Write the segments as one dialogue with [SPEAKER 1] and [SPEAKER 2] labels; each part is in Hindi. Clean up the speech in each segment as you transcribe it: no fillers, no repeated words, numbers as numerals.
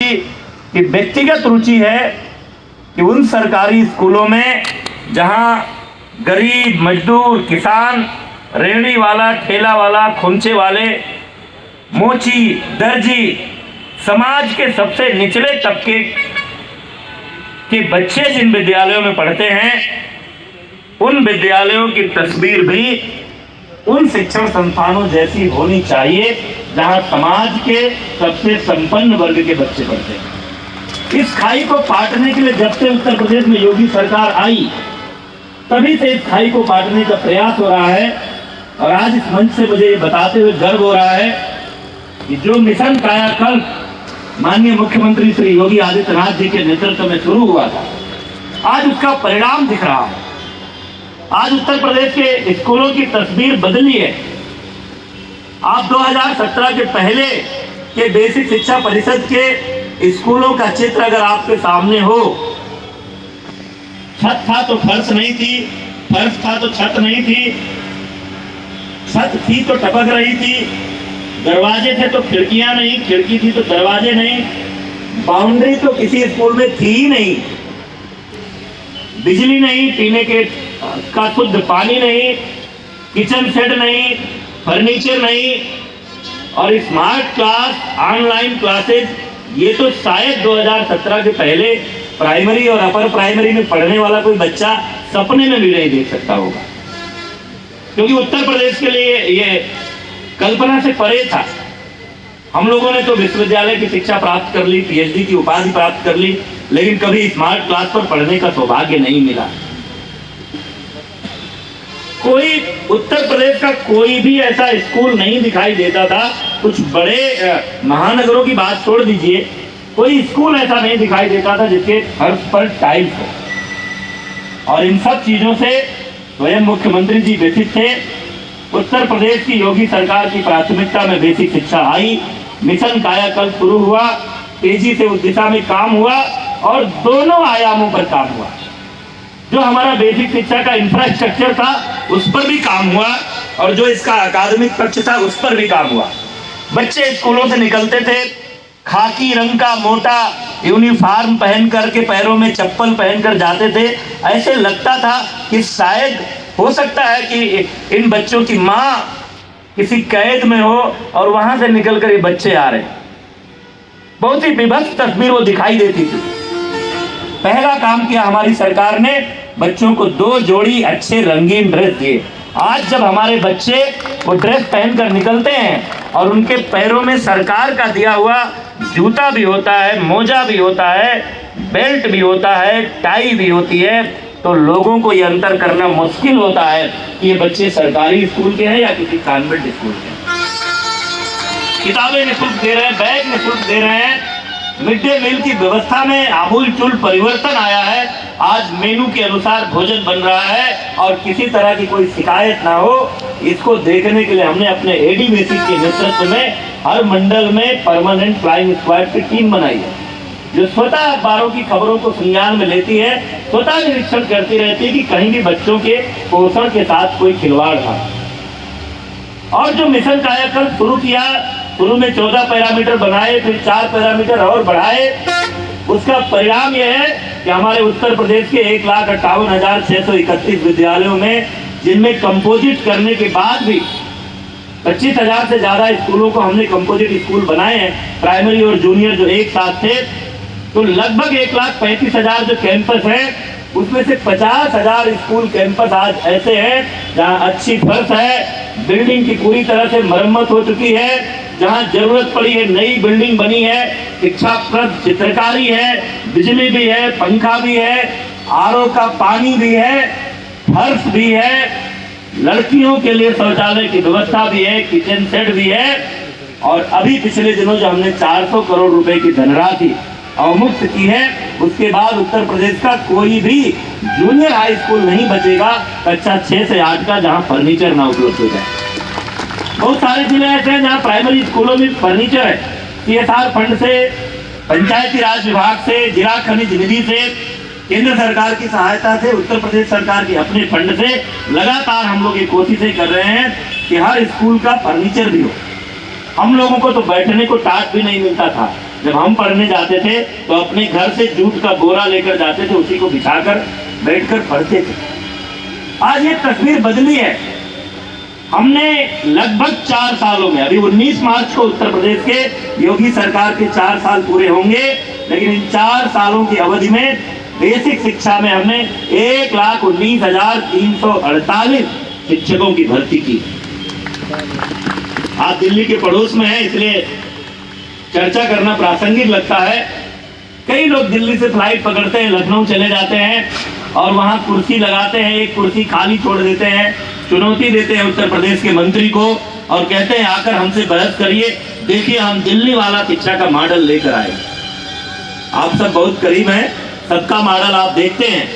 [SPEAKER 1] की व्यक्तिगत रुचि है कि उन सरकारी स्कूलों में जहां गरीब, मजदूर, किसान, रेहड़ी वाला, ठेला वाला, खोमचे वाले, मोची, दर्जी, समाज के सबसे निचले तबके के बच्चे जिन विद्यालयों में पढ़ते हैं, उन विद्यालयों की तस्वीर भी उन शिक्षण संस्थानों जैसी होनी चाहिए जहां समाज के सबसे संपन्न वर्ग के बच्चे पढ़ते हैं। इस खाई को पाटने के लिए जब से उत्तर प्रदेश में योगी सरकार आई, तभी से इस खाई को पाटने का प्रयास हो रहा है। और आज इस मंच से मुझे ये बताते हुए गर्व हो रहा है कि जो मिशन कायाकल्प माननीय मुख्यमंत्री श्री योगी आदित्यनाथ जी के नेतृत्व में शुरू हुआ था, आज उसका परिणाम दिख रहा है। आज उत्तर प्रदेश के स्कूलों की तस्वीर बदली है। आप 2017 के पहले के बेसिक शिक्षा परिषद के स्कूलों का चित्र अगर आपके सामने हो, छत था तो फर्श नहीं थी, फर्श था तो छत नहीं थी, छत थी तो टपक रही थी, दरवाजे थे तो खिड़कियां नहीं, खिड़की थी तो दरवाजे नहीं, बाउंड्री तो किसी स्कूल में थी ही नहीं, बिजली नहीं, पीने के का शुद्ध पानी नहीं, किचन सेट नहीं, फर्नीचर नहीं, और स्मार्ट क्लास, ऑनलाइन क्लासेस, ये तो शायद 2017 के पहले प्राइमरी और अपर प्राइमरी में पढ़ने वाला कोई बच्चा सपने में भी नहीं देख सकता होगा, क्योंकि उत्तर प्रदेश के लिए ये कल्पना से परे था। हम लोगों ने तो विश्वविद्यालय की शिक्षा प्राप्त कर ली, पीएचडी की उपाधि प्राप्त कर ली, लेकिन कभी स्मार्ट क्लास पर पढ़ने का सौभाग्य नहीं मिला। कोई उत्तर प्रदेश का कोई भी ऐसा स्कूल नहीं दिखाई देता था, कुछ बड़े महानगरों की बात छोड़ दीजिए, कोई स्कूल ऐसा नहीं दिखाई देता था जिसके फर्श पर टाइल्स हो। और इन सब चीजों से स्वयं मुख्यमंत्री जी व्यथित थे। उत्तर प्रदेश की योगी सरकार की प्राथमिकता में बेसिक शिक्षा आई, मिशन कायाकल्प शुरू हुआ, तेजी से उस दिशा में काम हुआ और दोनों आयामों पर काम हुआ। जो हमारा बेसिक शिक्षा का इंफ्रास्ट्रक्चर था उस पर भी काम हुआ और जो इसका अकादमिक पक्ष था उस पर भी काम हुआ। बच्चे स्कूलों से निकलते थे खाकी रंग का मोटा यूनिफॉर्म पहन करके, पैरों में चप्पल पहनकर जाते थे। ऐसे लगता था कि शायद हो सकता है कि इन बच्चों की माँ किसी कैद में हो और वहां से निकलकर ये बच्चे आ रहे। बहुत ही विभत्स तस्वीर वो दिखाई देती थी। पहला काम किया हमारी सरकार ने, बच्चों को 2 जोड़ी अच्छे रंगीन ड्रेस दिए। आज जब हमारे बच्चे वो ड्रेस पहनकर निकलते हैं और उनके पैरों में सरकार का दिया हुआ जूता भी होता है, मोजा भी होता है, बेल्ट भी होता है, टाई भी होती है, तो लोगों को ये अंतर करना मुश्किल होता है कि ये बच्चे सरकारी स्कूल के हैं या किसी कॉन्वेंट स्कूल के हैं। किताबें निःशुल्क दे रहे हैं, बैग निःशुल्क दे रहे हैं, मिड डे मील की व्यवस्था में आमूलचूल परिवर्तन आया है। आज मेनू के अनुसार भोजन बन रहा है और किसी तरह की कोई शिकायत ना हो, इसको देखने के लिए हमने अपने एडी बेसिक के नेतृत्व में हर मंडल में परमानेंट फ्लाइंग स्क्वाड की टीम बनाई है, जो स्वतः अखबारों की खबरों को संज्ञान में लेती है, स्वतः निरीक्षण करती रहती है कि कहीं भी बच्चों के पोषण के साथ कोई खिलवाड़ ना। और जो मिशन कायाकल्प शुरू किया, शुरू में 14 पैरामीटर बनाए, फिर 4 पैरामीटर और बढ़ाए। उसका परिणाम यह है कि हमारे उत्तर प्रदेश के 1,58,631 विद्यालयों में, जिनमें कंपोजिट करने के बाद भी 25,000 से ज्यादा स्कूलों को हमने कंपोजिट स्कूल बनाए हैं, प्राइमरी और जूनियर जो एक साथ थे, तो लगभग 1,35,000 जो कैंपस है, उसमें से 50,000 स्कूल कैंपस आज ऐसे हैं जहां अच्छी फर्श है, बिल्डिंग की पूरी तरह से मरम्मत हो चुकी है, जहां जरूरत पड़ी है नई बिल्डिंग बनी है, शिक्षाप्रद चित्रकारी है, बिजली भी है, पंखा भी है, आरओ का पानी भी है, फर्श भी है, लड़कियों के लिए शौचालय की व्यवस्था भी है, किचन सेट भी है। और अभी पिछले दिनों जो हमने 400 करोड़ रुपए की धनराशि अवमुक्त की है, उसके बाद उत्तर प्रदेश का कोई भी जूनियर हाई स्कूल नहीं बचेगा कक्षा 6 से 8 का जहां फर्नीचर ना उपलब्ध हो जाए। बहुत सारे जिले ऐसे हैं जहां प्राइमरी स्कूलों में फर्नीचर है। सीएसआर फंड से, पंचायती राज विभाग से, जिला खनिज निधि से, केंद्र सरकार की सहायता से, उत्तर प्रदेश सरकार के अपने फंड से लगातार हम लोग ये कोशिशें कर रहे हैं कि हर स्कूल का फर्नीचर भी हो। हम लोगों को तो बैठने को टाट भी नहीं मिलता था, जब हम पढ़ने जाते थे तो अपने घर से जूट का बोरा लेकर जाते थे, उसी को बिछाकर बैठकर पढ़ते थे। आज ये तस्वीर बदली है। हमने लगभग 4 सालों में, अभी 19 मार्च को उत्तर प्रदेश के योगी सरकार के 4 साल पूरे होंगे, लेकिन इन 4 सालों की अवधि में बेसिक शिक्षा में हमने 1,19,348 शिक्षकों की भर्ती की। आप दिल्ली के पड़ोस में है, इसलिए चर्चा करना प्रासंगिक लगता है। कई लोग दिल्ली से फ्लाइट पकड़ते हैं, लखनऊ चले जाते हैं और वहां कुर्सी लगाते हैं, एक कुर्सी खाली छोड़ देते हैं, चुनौती देते हैं उत्तर प्रदेश के मंत्री को और कहते हैं आकर हमसे बहस करिए, देखिए हम दिल्ली वाला शिक्षा का मॉडल लेकर आए। आप सब बहुत करीब हैं, सबका मॉडल आप देखते हैं।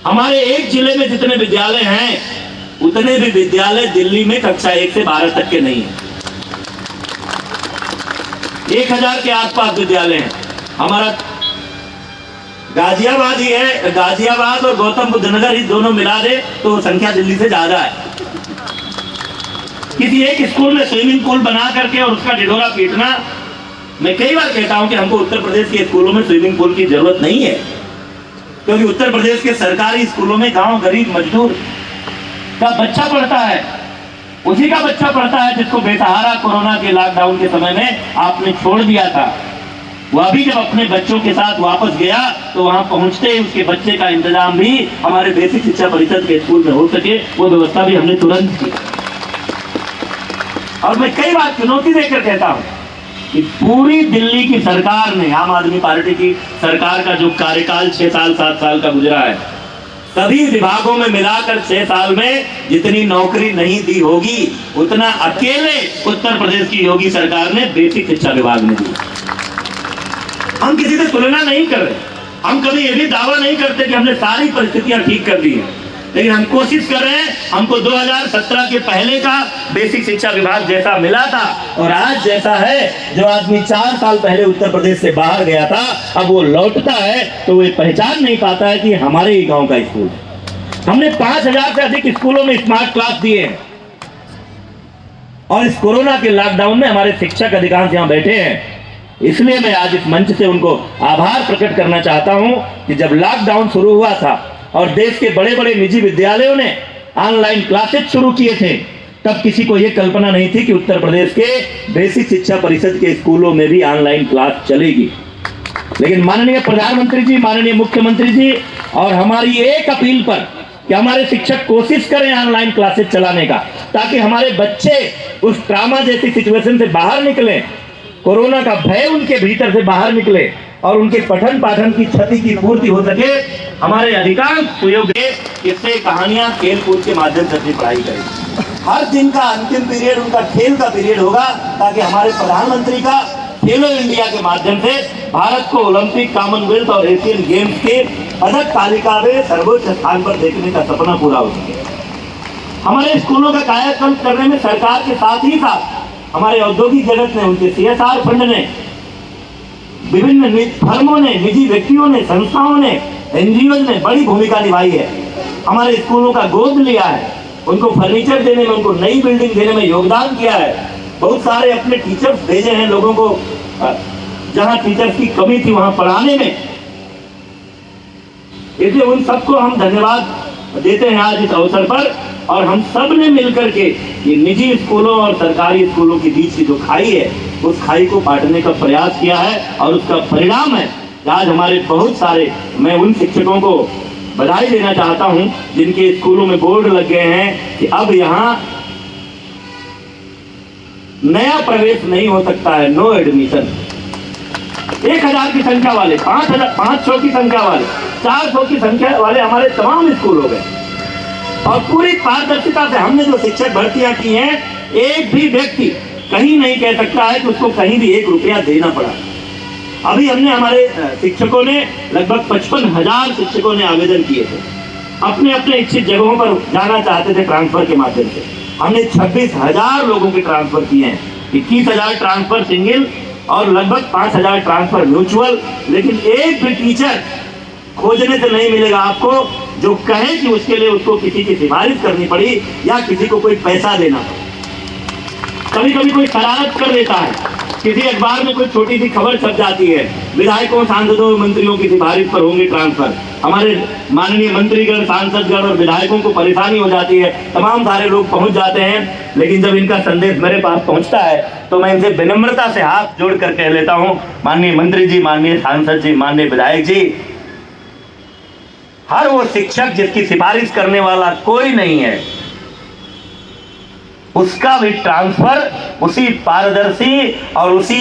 [SPEAKER 1] हमारे एक जिले में जितने विद्यालय हैं उतने भी विद्यालय दिल्ली में कक्षा 1 से 12 तक के नहीं है। 1000 के आसपास विद्यालय हैं। हमारा गाजियाबाद ही है, गाजियाबाद और गौतम बुद्ध नगर ही दोनों मिला दे तो संख्या दिल्ली से ज्यादा है। किसी एक स्कूल में स्विमिंग पूल बना करके और उसका ढिढोरा पीटना, मैं कई बार कहता हूं कि हमको उत्तर प्रदेश के स्कूलों में स्विमिंग पूल की जरूरत नहीं है, क्योंकि उत्तर प्रदेश के सरकारी स्कूलों में गांव गरीब मजदूर का बच्चा पढ़ता है, उसी का बच्चा पढ़ता है जिसको बेसहारा कोरोना के लॉकडाउन के समय में आपने छोड़ दिया था। वह भी जब अपने बच्चों के साथ वापस गया तो वहां पहुंचते ही उसके बच्चे का इंतजाम भी हमारे बेसिक शिक्षा परिषद के स्कूल में हो सके, वो व्यवस्था भी हमने तुरंत की। और मैं कई बार चुनौती देकर कहता हूं कि पूरी दिल्ली की सरकार ने, आम आदमी पार्टी की सरकार का जो कार्यकाल 6 साल 7 साल का गुजरा है, सभी विभागों में मिलाकर 6 साल में जितनी नौकरी नहीं दी होगी उतना अकेले उत्तर प्रदेश की योगी सरकार ने बेसिक शिक्षा विभाग में दी। हम किसी से तुलना नहीं कर रहे, हम कभी ये भी दावा नहीं करते कि हमने सारी परिस्थितियां ठीक कर दी हैं, लेकिन हम कोशिश कर रहे हैं। हमको 2017 के पहले का बेसिक शिक्षा विभाग जैसा मिला था और आज जैसा है, जो आदमी 4 साल पहले उत्तर प्रदेश से बाहर गया था अब वो लौटता है तो वो पहचान नहीं पाता है कि हमारे ही गांव का स्कूल। हमने 5000 से अधिक स्कूलों में स्मार्ट क्लास दिए हैं और इस कोरोना के लॉकडाउन में हमारे शिक्षक अधिकांश यहाँ बैठे हैं। इसलिए मैं आज इस मंच से उनको आभार प्रकट करना चाहता हूं कि जब लॉकडाउन शुरू हुआ था और देश के बड़े बड़े निजी विद्यालयों ने ऑनलाइन क्लासेस शुरू किए थे, तब किसी को यह कल्पना नहीं थी कि उत्तर प्रदेश के बेसिक शिक्षा परिषद के स्कूलों में भी ऑनलाइन क्लास चलेगी। लेकिन माननीय प्रधानमंत्री जी, माननीय मुख्यमंत्री जी और हमारी एक अपील पर कि हमारे शिक्षक कोशिश करें ऑनलाइन क्लासेस चलाने का, ताकि हमारे बच्चे उस ट्रामा जैसी सिचुएशन से बाहर निकलें, कोरोना का भय उनके भीतर से बाहर निकले और उनके पठन पाठन की क्षति की पूर्ति हो सके। हमारे अधिकांश सुयोग्य इससे कहानियां खेल कूद के माध्यम से अपनी पढ़ाई करें। हर दिन का अंतिम पीरियड उनका खेल का पीरियड होगा, ताकि हमारे प्रधानमंत्री का खेलो इंडिया के माध्यम से भारत को ओलंपिक, कॉमनवेल्थ और एशियन गेम्स के पदक तालिका में सर्वोच्च स्थान पर देखने का सपना पूरा हो सके। हमारे स्कूलों का कायाकल्प करने में सरकार के साथ ही साथ हमारे औद्योगिक जगत ने, उनके CSR फंड ने, विभिन्न फर्मों ने, निजी व्यक्तियों ने, संस्थाओं ने, NGO ने बड़ी भूमिका निभाई है। हमारे स्कूलों का गोद लिया है, उनको फर्नीचर देने में, उनको नई बिल्डिंग देने में योगदान किया है। बहुत सारे अपने टीचर्स भेजे हैं लोगों को, जहां टीचर्स की कमी थी वहां पढ़ाने में। इसलिए उन सबको हम धन्यवाद देते हैं आज इस अवसर पर। और हम सब ने मिलकर के ये निजी स्कूलों और सरकारी स्कूलों के बीच की जो खाई है, उस खाई को पाटने का प्रयास किया है और उसका परिणाम है आज हमारे बहुत सारे, मैं उन शिक्षकों को बधाई देना चाहता हूं जिनके स्कूलों में बोर्ड लग गए हैं कि अब यहां नया प्रवेश नहीं हो सकता है, नो एडमिशन। 1000 की संख्या वाले, 500 की संख्या वाले, 400 की संख्या वाले हमारे तमाम स्कूल हो गए। और पूरी पारदर्शिता से हमने जो शिक्षक भर्तियां की हैं, एक भी व्यक्ति कहीं नहीं कह सकता है कि उसको कहीं भी 1 रुपया देना पड़ा। अभी हमने, हमारे शिक्षकों ने लगभग 55,000 शिक्षकों ने आवेदन किए थे, अपने अपने इच्छित जगहों पर जाना चाहते थे ट्रांसफर के माध्यम से। हमने 26,000 लोगों के ट्रांसफर किए हैं, 21,000 ट्रांसफर सिंगल और लगभग 5,000 ट्रांसफर म्यूचुअल। लेकिन एक भी टीचर खोजने से नहीं मिलेगा आपको जो कहे कि उसके लिए उसको किसी की सिफारिश करनी पड़ी या किसी को कोई पैसा देना पड़ा। कभी कभी कोई शरारत कर देता है, किसी अखबार में कोई छोटी सी खबर छप जाती है, विधायकों, सांसदों, मंत्रियों की सिफारिश पर होंगे ट्रांसफर, हमारे माननीय मंत्रीगण, सांसदगण और विधायकों को परेशानी हो जाती है, तमाम सारे लोग पहुंच जाते हैं, लेकिन जब इनका संदेश मेरे पास पहुंचता है तो मैं इनसे विनम्रता से हाथ जोड़ कर कह लेता हूं, माननीय मंत्री जी, माननीय सांसद जी, माननीय विधायक जी, हर वो शिक्षक जिसकी सिफारिश करने वाला कोई नहीं है, उसका भी ट्रांसफर उसी पारदर्शी और उसी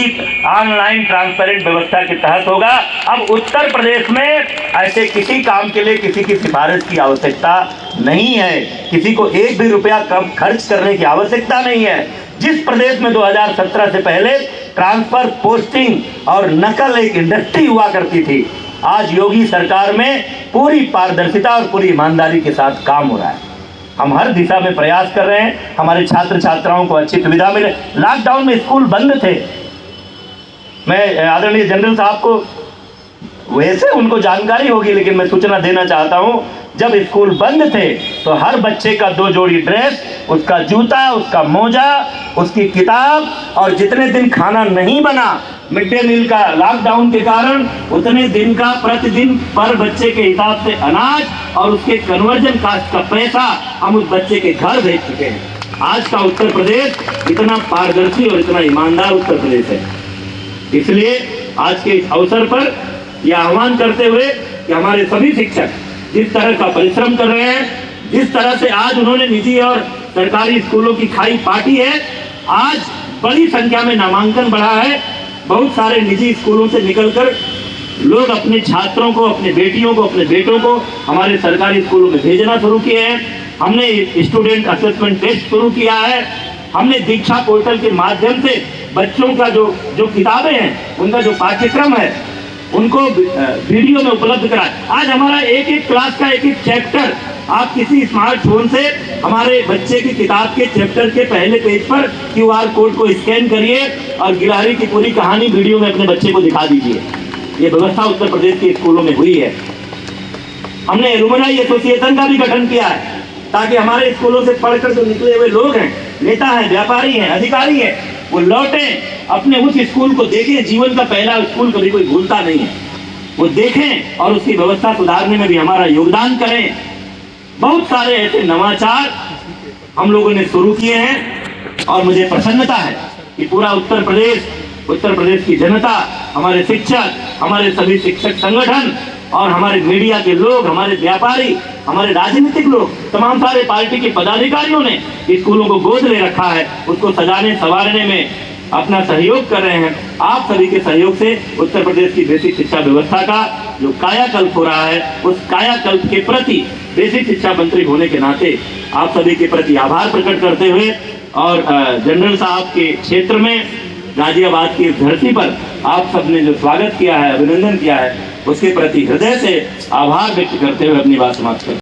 [SPEAKER 1] ऑनलाइन ट्रांसपेरेंट व्यवस्था के तहत होगा। अब उत्तर प्रदेश में ऐसे किसी काम के लिए किसी की सिफारिश की आवश्यकता नहीं है, किसी को एक भी रुपया कम खर्च करने की आवश्यकता नहीं है। जिस प्रदेश में 2017 से पहले ट्रांसफर, पोस्टिंग और नकल एक इंडस्ट्री हुआ करती थी, आज योगी सरकार में पूरी पारदर्शिता और पूरी ईमानदारी के साथ काम हो रहा है। हम हर दिशा में प्रयास कर रहे हैं, हमारे छात्र छात्राओं को अच्छी सुविधा मिले। लॉकडाउन में स्कूल बंद थे, मैं आदरणीय जनरल साहब को, वैसे उनको जानकारी होगी लेकिन मैं सूचना देना चाहता हूं, जब स्कूल बंद थे तो हर बच्चे का 2 जोड़ी ड्रेस, उसका जूता, उसका मोजा, उसकी किताब, और जितने दिन खाना नहीं बना मिड डे मील का लॉकडाउन के कारण, उतने दिन का प्रतिदिन पर बच्चे के हिसाब से अनाज और उसके कन्वर्जन कास्ट का पैसा हम उस बच्चे के घर भेज चुके हैं। आज का उत्तर प्रदेश इतना पारदर्शी और इतना ईमानदार उत्तर प्रदेश है। इसलिए आज के इस अवसर पर यह आह्वान करते हुए कि हमारे सभी शिक्षक जिस तरह का परिश्रम कर रहे हैं, जिस तरह से आज उन्होंने निजी और सरकारी स्कूलों की खाई पाटी है, आज बड़ी संख्या में नामांकन बढ़ा है। बहुत सारे निजी स्कूलों से निकलकर लोग अपने छात्रों को, अपने बेटियों को, अपने बेटों को हमारे सरकारी स्कूलों में भेजना शुरू किए हैं। हमने स्टूडेंट असेसमेंट टेस्ट शुरू किया है। हमने दीक्षा पोर्टल के माध्यम से बच्चों का जो किताबें हैं, उनका जो पाठ्यक्रम है, उनको वीडियो में उपलब्ध कराया। आज हमारा एक एक क्लास का एक एक चैप्टर आप किसी स्मार्टफोन से हमारे बच्चे की किताब के चैप्टर के पहले पेज पर QR कोड को स्कैन करिए और गिलहरी की पूरी कहानी वीडियो में अपने बच्चे को दिखा दीजिए। ये व्यवस्था उत्तर प्रदेश के स्कूलों में हुई है। हमने एलुमनाई एसोसिएशन का भी गठन किया है ताकि हमारे स्कूलों से पढ़कर जो निकले हुए लोग हैं, नेता हैं, व्यापारी हैं, अधिकारी हैं, वो लौटें, अपने उस स्कूल को देखें। जीवन का पहला स्कूल कभी कोई भूलता नहीं है, वो देखें और उसकी व्यवस्था सुधारने में भी हमारा योगदान करें। बहुत सारे ऐसे नवाचार हम लोगों ने शुरू किए हैं और मुझे प्रसन्नता है कि पूरा उत्तर प्रदेश की जनता, हमारे शिक्षक, हमारे सभी शिक्षक संगठन और हमारे मीडिया के लोग, हमारे व्यापारी, हमारे राजनीतिक लोग, तमाम सारे पार्टी के पदाधिकारियों ने स्कूलों को गोद ले रखा है, उसको सजाने संवारने में अपना सहयोग कर रहे हैं। आप सभी के सहयोग से उत्तर प्रदेश की बेसिक शिक्षा व्यवस्था का जो कायाकल्प हो रहा है, उस कायाकल्प के प्रति बेसिक शिक्षा मंत्री होने के नाते आप सभी के प्रति आभार प्रकट करते हुए और जनरल साहब के क्षेत्र में, गाजियाबाद की धरती पर आप सबने जो स्वागत किया है, अभिनंदन किया है, उसके प्रति हृदय से आभार व्यक्त करते हुए अपनी बात समाप्त करते हैं।